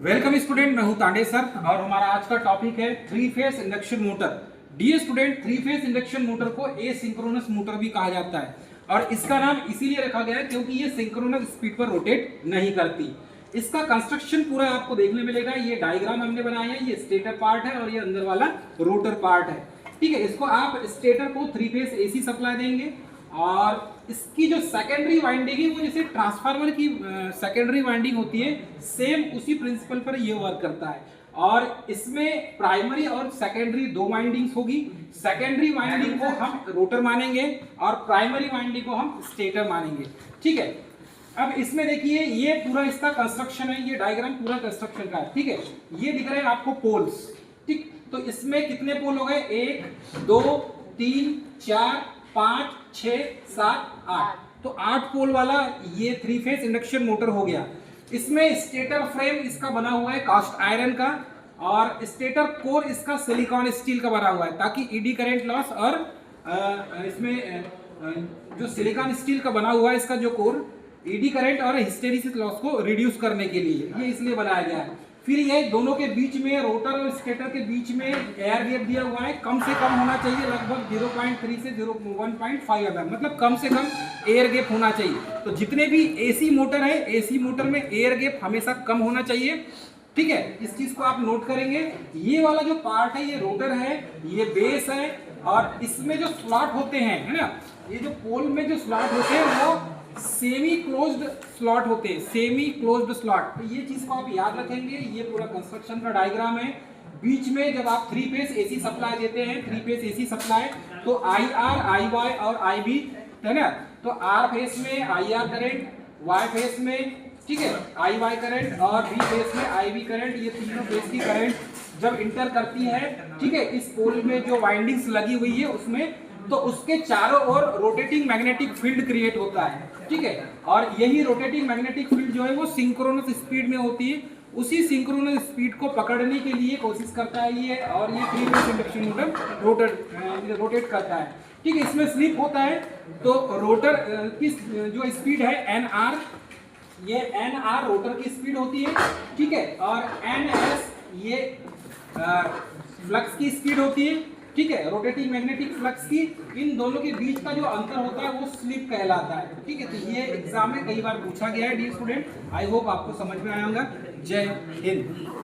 Welcome student, मैं हूं Tande sir और हमारा आज का टॉपिक है three phase induction motor. Dear student, three phase induction motor को एसिंक्रोनस मोटर भी कहा जाता है और इसका नाम इसीलिए रखा गया है क्योंकि ये सिंक्रोनस स्पीड पर रोटेट नहीं करती। इसका कंस्ट्रक्शन पूरा आपको देखने मिलेगा। ये डायग्राम हमने बनाया है, ये स्टेटर पार्ट है और ये अंदर वाला रोटर पार्ट है। ठीक है, इसको आप स्टेटर को थ्री फेस एसी सप्लाई देंगे और इसकी जो सेकेंडरी वाइंडिंग है वो जैसे ट्रांसफार्मर की सेकेंडरी वाइंडिंग होती है, सेम उसी प्रिंसिपल पर ये वर्क करता है। और इसमें प्राइमरी और सेकेंडरी दो वाइंडिंग्स होगी। सेकेंडरी वाइंडिंग को हम रोटर मानेंगे और प्राइमरी वाइंडिंग को हम स्टेटर मानेंगे। ठीक है, अब इसमें देखिए ये पूरा इसका कंस्ट्रक्शन है, ये डायग्राम पूरा कंस्ट्रक्शन का है। ठीक है, ये दिख रहे हैं आपको पोल्स। ठीक, तो इसमें कितने पोल हो गए? 1 2 3 4 5 6 7 8। तो 8 पोल वाला ये थ्री फेस इंडक्शन मोटर हो गया। इसमें स्टेटर फ्रेम इसका बना हुआ है कास्ट आयरन का और स्टेटर कोर इसका सिलिकॉन स्टील का बना हुआ है ताकि ईडी करंट लॉस और इसमें जो सिलिकॉन स्टील का बना हुआ है इसका जो कोर ईडी करंट और हिस्टेरिसिस लॉस को रिड्यूस करने के लिए ये इसलिए बनाया गया है। फिर ये दोनों के बीच में, रोटर और स्टेटर के बीच में एयर गैप दिया हुआ है, कम से कम होना चाहिए लगभग 0.3 से 1.5 mm, मतलब कम से कम एयर गैप होना चाहिए। तो जितने भी एसी मोटर है, एसी मोटर में एयर गैप हमेशा कम होना चाहिए। ठीक है, इस चीज को आप नोट करेंगे। ये वाला जो पार्ट है ये रोटर है, ये बेस है और इसमें जो स्लॉट होते हैं, है ना, ये जो पोल में जो स्लॉट होते हैं वो सेमी क्लोज्ड स्लॉट होते हैं, सेमी क्लोज्ड स्लॉट। तो ये चीज को आप याद रखेंगे। ये पूरा कंस्ट्रक्शन का डायग्राम है। बीच में जब आप थ्री फेस एसी सप्लाई देते हैं, थ्री फेस एसी सप्लाई, तो आई आर, आई वाई और आई बी, है ना, तो आर फेस में I R current, Y phase में, ठीक है, आई वाई करंट और बी फेस में आई बी करंट, ये तीनों फेस की करंट जब इंटर करती है, ठीक है, इस पोल में जो वाइंडिंग्स लगी हुई है उसमें, तो उसके चारों ओर रोटेटिंग मैग्नेटिक फील्ड क्रिएट होता है। ठीक है, और यही रोटेटिंग मैग्नेटिक फील्ड जो है वो सिंक्रोनस स्पीड में होती है। उसी सिंक्रोनस स्पीड को पकड़ने के लिए कोशिश करता है ये, और ये three phase induction motor rotate करता है। ठीक है, इसमें स्लिप होता है तो रोटर की जो स्पीड है एन आर, ये एन आर रोटर की स्पीड होती है। ठीक है, और एन एस ये फ्लक्स की स्पीड होती है। ठीक है, रोटेटिंग मैग्नेटिक फ्लक्स की, इन दोनों के बीच का जो अंतर होता है वो स्लिप कहलाता है। ठीक है, तो ये एग्जाम में कई बार पूछा गया है डियर स्टूडेंट। आई होप आपको समझ में आया होगा। जय हिंद।